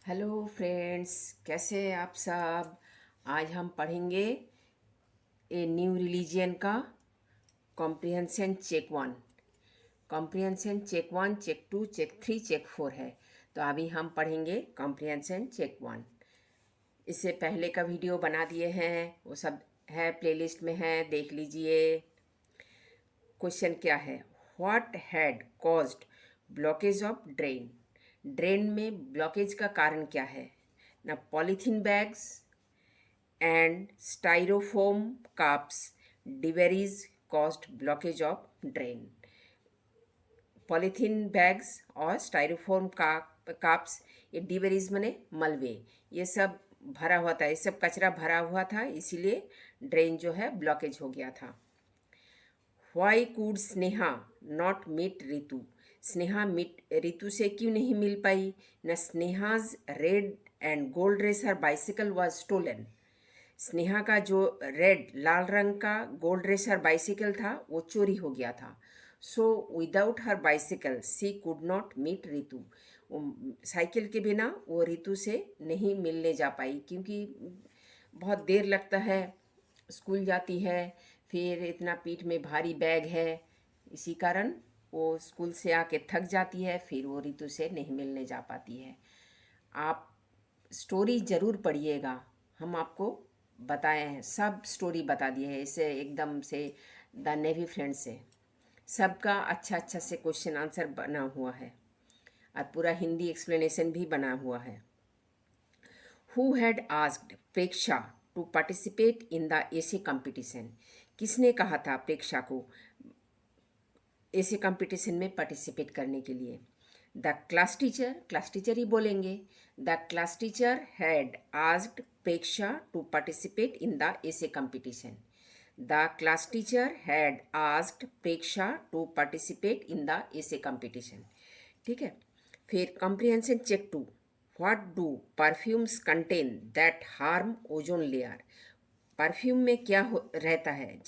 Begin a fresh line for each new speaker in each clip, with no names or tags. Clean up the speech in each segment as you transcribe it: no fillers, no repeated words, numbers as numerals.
Hello friends, कैसे हैं आप सब। आज हम पढ़ेंगे ए न्यू रिलीजियन का comprehension check 1। Comprehension check 1, check 2, check 3, check 4 है। तो अभी हम पढ़ेंगे कॉम्प्रिहेंशन चेक 1। इससे पहले का वीडियो बना दिए हैं, वो सब है प्लेलिस्ट में है, देख लीजिए। क्वेश्चन क्या है? What had caused blockage of drain. Drain में ब्लॉकेज का कारण क्या है? ना polythene bags and styrofoam cups debris caused blockage of drain। Polythene bags और स्टाइरोफोम का कप्स, ये डिबरीज मने मलबे, ये सब भरा हुआ था, ये सब कचरा भरा हुआ था, इसीलिए ड्रेन जो है ब्लॉकेज हो गया था। Why could Sneha not meet Ritu. Sneha Ritu से क्यों नहीं मिल पाई? न Sneha's red and gold racer bicycle was stolen. Sneha का जो रेड लाल रंग का गोल्ड रेसर बाइसिकल था वो चोरी हो गया था। So without her bicycle she could not meet Ritu. Cycle के बिना वो रितु से नहीं मिलने जा पाई, क्योंकि बहुत देर लगता है, स्कूल जाती है, फिर इतना पीठ में भारी बैग है, इसी कारण वो स्कूल से आके थक जाती है, फिर वो रितु से नहीं मिलने जा पाती है। आप स्टोरी ज़रूर पढ़िएगा, हम आपको बताए हैं, सब स्टोरी बता दिए हैं इसे एकदम से द नेवी फ्रेंड से। सबका अच्छा अच्छा से क्वेश्चन आंसर बना हुआ है और पूरा हिंदी एक्सप्लेनेशन भी बना हुआ है। Who had asked Preksha to participate in the essay competition. किसने कहा था प्रेक्षा को ऐसे कंपटीशन में पार्टिसिपेट करने के लिए? द क्लास टीचर ही बोलेंगे। The class teacher had asked Preksha to participate in the essay competition. The class teacher had asked Preksha to participate in the essay competition. ठीक है। फिर comprehension check 2। What do perfumes contain that harm ozone layer. Perfume में क्या रहता है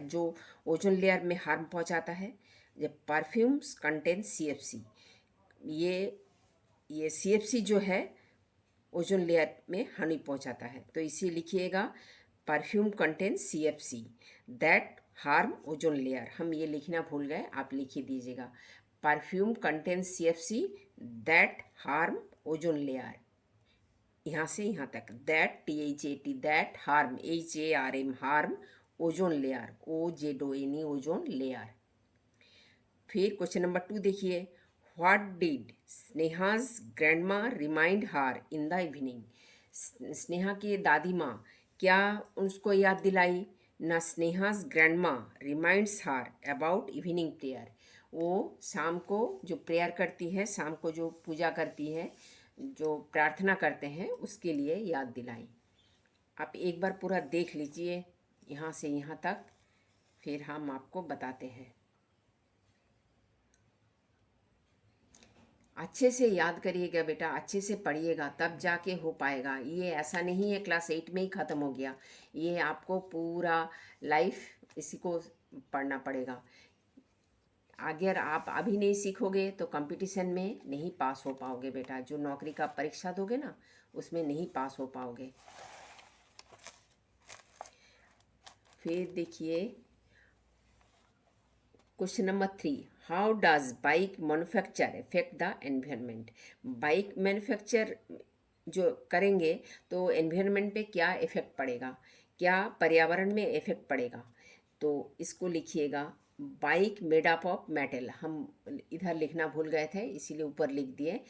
जो ozone layer में harm पहुंचाता है? जब परफ्यूम्स कंटेन CFC, ये CFC जो है ओजोन लेयर में हानि पहुंचाता है, तो इसे लिखिएगा perfume contain CFC that harm ozone layer. हम ये लिखना भूल गए, आप लिख ही दीजिएगा perfume contain CFC that harm ozone layer. यहाँ से यहाँ तक that THAT that harm HARM harm ozone layer OZONE ozone layer. फिर क्वेश्चन नंबर 2 देखिए। What did Sneha's grandma remind हार इन द इवनिंग। स्नेहा की दादी माँ क्या उसको याद दिलाई? ना स्नेहाज ग्रैंडमा रिमाइंड्स हार अबाउट इवनिंग प्रेयर। वो शाम को जो प्रेयर करती है, शाम को जो पूजा करती है, जो प्रार्थना करते हैं, उसके लिए याद दिलाई। आप एक बार पूरा देख लीजिए यहाँ से यहाँ तक, फिर हम आपको बताते हैं। अच्छे से याद करिएगा बेटा, अच्छे से पढ़िएगा, तब जाके हो पाएगा। ये ऐसा नहीं है क्लास 8 में ही ख़त्म हो गया, ये आपको पूरा लाइफ इसी को पढ़ना पड़ेगा। अगर आप अभी नहीं सीखोगे तो कंपटीशन में नहीं पास हो पाओगे बेटा। जो नौकरी का परीक्षा दोगे ना, उसमें नहीं पास हो पाओगे। फिर देखिए question number 3। How does bike manufacture effect the environment. Bike manufacture जो करेंगे तो एनवायरनमेंट पे क्या इफेक्ट पड़ेगा, क्या पर्यावरण में इफेक्ट पड़ेगा? तो इसको लिखिएगा bike made up of metal. हम इधर लिखना भूल गए थे, इसीलिए ऊपर लिख दिए।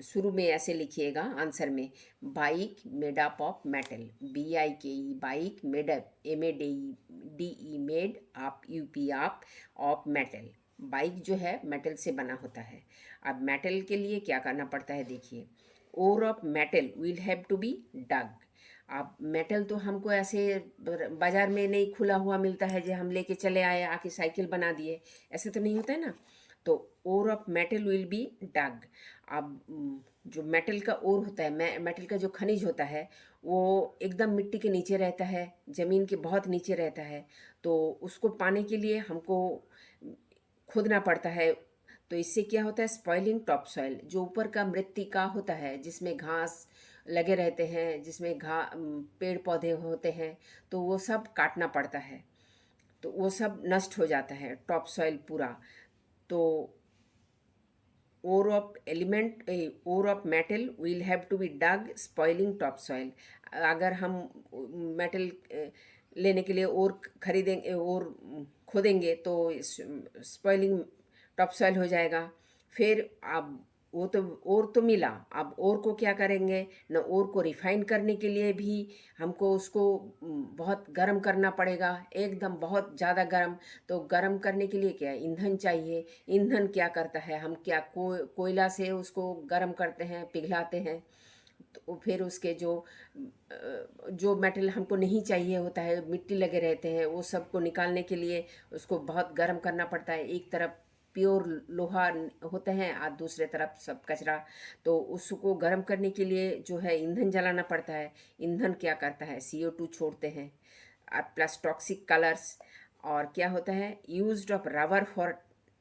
शुरू में ऐसे लिखिएगा आंसर में, bike made up of metal, BIKE bike made up MEDE made आप UP आप ऑफ मेटल। बाइक जो है मेटल से बना होता है। अब मेटल के लिए क्या करना पड़ता है देखिए। Ore of metal will have to be dug. अब मेटल तो हमको ऐसे बाज़ार में नहीं खुला हुआ मिलता है, जो हम लेके चले आए आके साइकिल बना दिए, ऐसे तो नहीं होता है ना। तो ore of metal will be dug. अब जो मेटल का ओर होता है, मेटल का जो खनिज होता है, वो एकदम मिट्टी के नीचे रहता है, ज़मीन के बहुत नीचे रहता है। तो उसको पाने के लिए हमको खोदना पड़ता है, तो इससे क्या होता है, स्पॉइलिंग टॉप सॉइल, जो ऊपर का मृत्तिका होता है जिसमें घास लगे रहते हैं, जिसमें पेड़ पौधे होते हैं, तो वो सब काटना पड़ता है, तो वो सब नष्ट हो जाता है, टॉप सॉइल पूरा। तो ore of metal will have to be dug, spoiling topsoil। अगर हम मेटल लेने के लिए और खरीदेंगे और खोदेंगे तो स्पॉइलिंग टॉपसॉइल हो जाएगा। फिर अब वो तो और तो मिला, अब और को क्या करेंगे न, और को रिफाइन करने के लिए भी हमको उसको बहुत गर्म करना पड़ेगा, एकदम बहुत ज़्यादा गर्म। तो गर्म करने के लिए क्या ईंधन चाहिए। ईंधन क्या करता है, हम क्या कोयला से उसको गर्म करते हैं, पिघलाते हैं। तो फिर उसके जो मेटल हमको नहीं चाहिए होता है, मिट्टी लगे रहते हैं, वो सब को निकालने के लिए उसको बहुत गर्म करना पड़ता है। एक तरफ प्योर लोहा होते हैं और दूसरे तरफ सब कचरा, तो उसको गर्म करने के लिए जो है ईंधन जलाना पड़ता है। ईंधन क्या करता है, CO2 छोड़ते हैं, और प्लस टॉक्सिक कलर्स। और क्या होता है, used of rubber for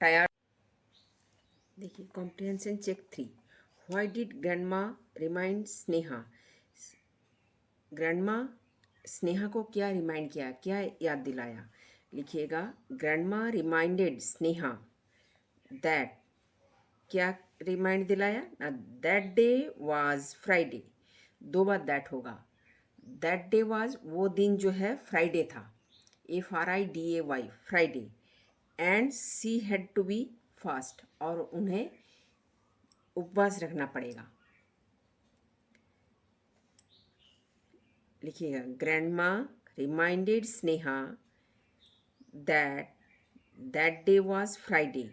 tyre. देखिए comprehension check 3। Why did grandma remind Sneha. Grandma Sneha को क्या रिमाइंड किया, क्या याद दिलाया। लिखिएगा, ग्रैंडमा रिमाइंडेड स्नेहा दैट, क्या रिमाइंड दिलाया ना, दैट डे वाज फ्राइडे। दो बार दैट होगा। दैट डे वाज, वो दिन जो है फ्राइडे था, FRIDAY, Friday. And she had to be fast, और उन्हें उपवास रखना पड़ेगा। लिखिएगा, grandma reminded Sneha that that day was Friday.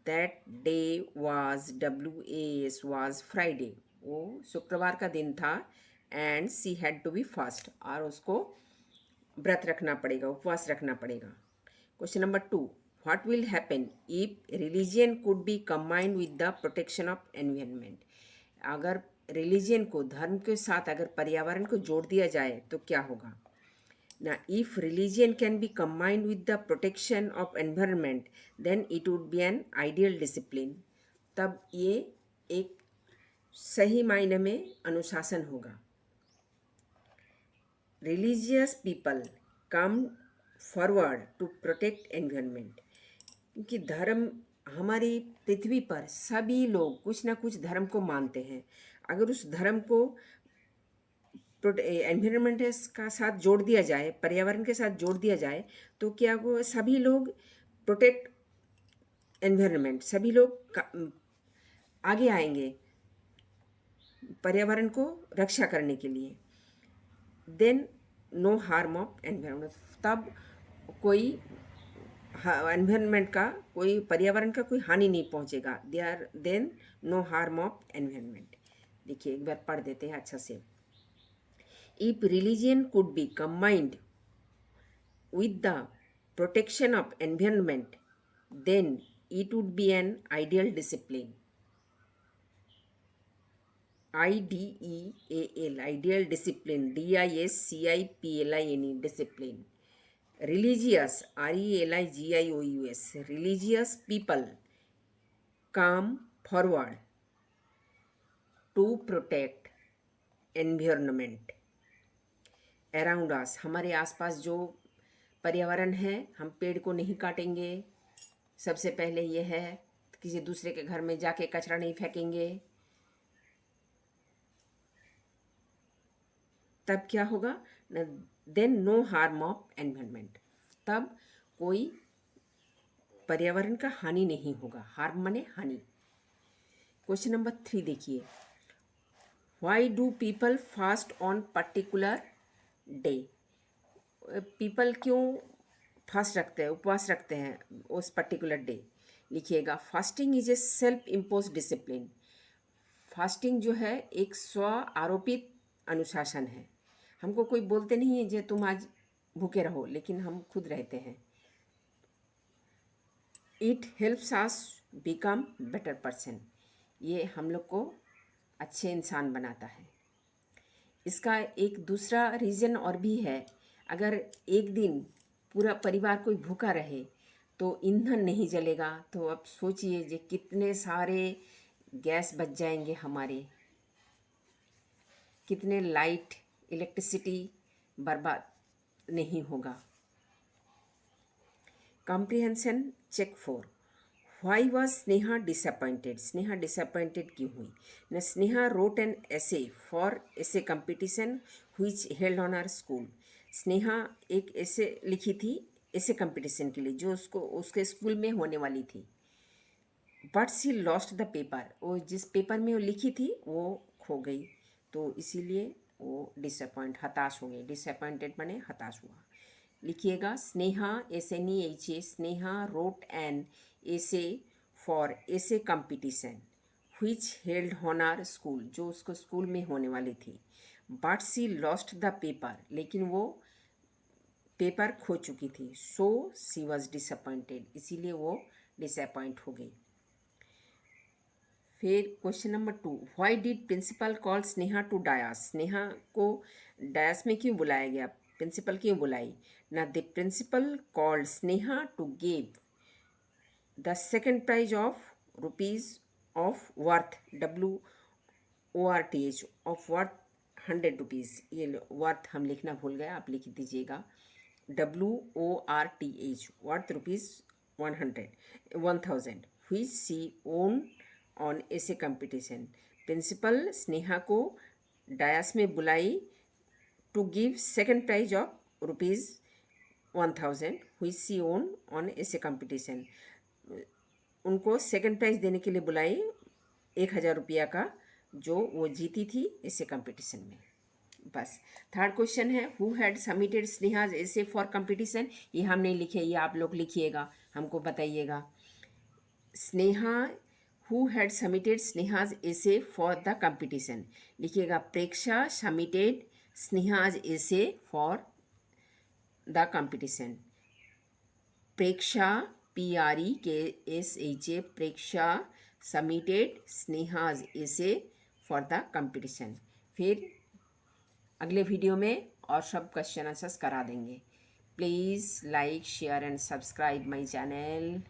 That day was WAS was Friday, वो शुक्रवार का दिन था। And she had to be fast, और उसको व्रत रखना पड़ेगा, उपवास रखना पड़ेगा। Question number 2, what will happen if religion could be combined with the protection of environment. अगर रिलीजियन को, धर्म के साथ अगर पर्यावरण को जोड़ दिया जाए तो क्या होगा ना। If religion can be combined with the protection of environment then it would be an ideal discipline. तब ये एक सही मायने में अनुशासन होगा। Religious people come forward to protect environment, क्योंकि धर्म, हमारी पृथ्वी पर सभी लोग कुछ ना कुछ धर्म को मानते हैं। अगर उस धर्म को एनवायरनमेंट का साथ जोड़ दिया जाए, पर्यावरण के साथ जोड़ दिया जाए, तो क्या वो सभी लोग प्रोटेक्ट एनवायरनमेंट, सभी लोग आगे आएंगे पर्यावरण को रक्षा करने के लिए। Then no harm of environment, तब कोई एनवायरनमेंट का, कोई पर्यावरण का कोई हानि नहीं पहुंचेगा। Then no harm of environment. देखिए एक बार पढ़ देते हैं अच्छा से। If religion could be combined with the protection of environment, then it would be an ideal discipline. IDEAL, ideal discipline, DISCIPLINE, discipline. Religious, RELIGIOUS, religious people come forward to protect environment around us। हमारे आसपास जो पर्यावरण है, हम पेड़ को नहीं काटेंगे, सबसे पहले ये है। किसी दूसरे के घर में जाके कचरा नहीं फेंकेंगे। तब क्या होगा, then no harm of environment, तब कोई पर्यावरण का हानि नहीं होगा। हार्म माने हानि। क्वेश्चन नंबर 3 देखिए, why do people fast on particular day. People क्यों फास्ट रखते हैं, उपवास रखते हैं उस पर्टिकुलर डे। लिखिएगा, fasting is a self impose discipline. Fasting जो है एक स्व आरोपित अनुशासन है। हमको कोई बोलते नहीं है जो तुम आज भूखे रहो, लेकिन हम खुद रहते हैं। It helps us become better person, ये हम लोग को अच्छे इंसान बनाता है। इसका एक दूसरा रीज़न और भी है। अगर एक दिन पूरा परिवार कोई भूखा रहे तो ईंधन नहीं जलेगा। तो अब सोचिए जे कितने सारे गैस बच जाएंगे हमारे, कितने लाइट इलेक्ट्रिसिटी बर्बाद नहीं होगा। Comprehension check 4। Why was Sneha disappointed? Sneha disappointed क्यों हुई? न Sneha wrote an essay for essay competition which held on our school. Sneha एक ऐसे लिखी थी ऐसे कंपटीशन के लिए जो उसको उसके स्कूल में होने वाली थी। But she lost the paper, वो जिस पेपर में वो लिखी थी वो खो गई, तो इसीलिए वो हताश हो गई। डिसअपॉइंटेड माने हताश हुआ। लिखिएगा Sneha SNEHA, Sneha wrote an essay for essay competition which held होनार स्कूल, जो उसको स्कूल में होने वाली थी। But she lost the paper, लेकिन वो पेपर खो चुकी थी। सो सी वॉज डिसअपॉइंटेड, इसीलिए वो डिसअपॉइंट हो गई। फिर question number 2, why did principal call Sneha to dais? Sneha को डायस में क्यों बुलाया गया? प्रिंसिपल क्यों बुलाई? ना the principal called Sneha to give the second prize of rupees of worth WORTH of worth 100 rupees. ये वर्थ हम लिखना भूल गए, आप लिख दीजिएगा WORTH worth rupees 1000 which she owned on essay competition. Principal Sneha को डायस में बुलाई to give second prize of rupees 1000 which she owned on essay competition. उनको सेकेंड प्राइज देने के लिए बुलाई 1000 रुपया का, जो वो जीती थी ऐसे कंपटीशन में। बस। थर्ड क्वेश्चन है हु हैड सबमिटेड स्नेहाज ऐसे फॉर कंपटीशन? ये हम नहीं लिखे, ये आप लोग लिखिएगा, हमको बताइएगा। Sneha who had submitted Sneha's ऐसे फॉर द कंपटीशन, लिखिएगा प्रेक्षा सबमिटेड स्नेहाज ऐसे for the competition. Preksha PREKSHA, Preksha submitted Sneha's ऐसे फॉर द कंपटीशन। फिर अगले वीडियो में और सब क्वेश्चन आंसर्स करा देंगे। Please like share and subscribe my channel.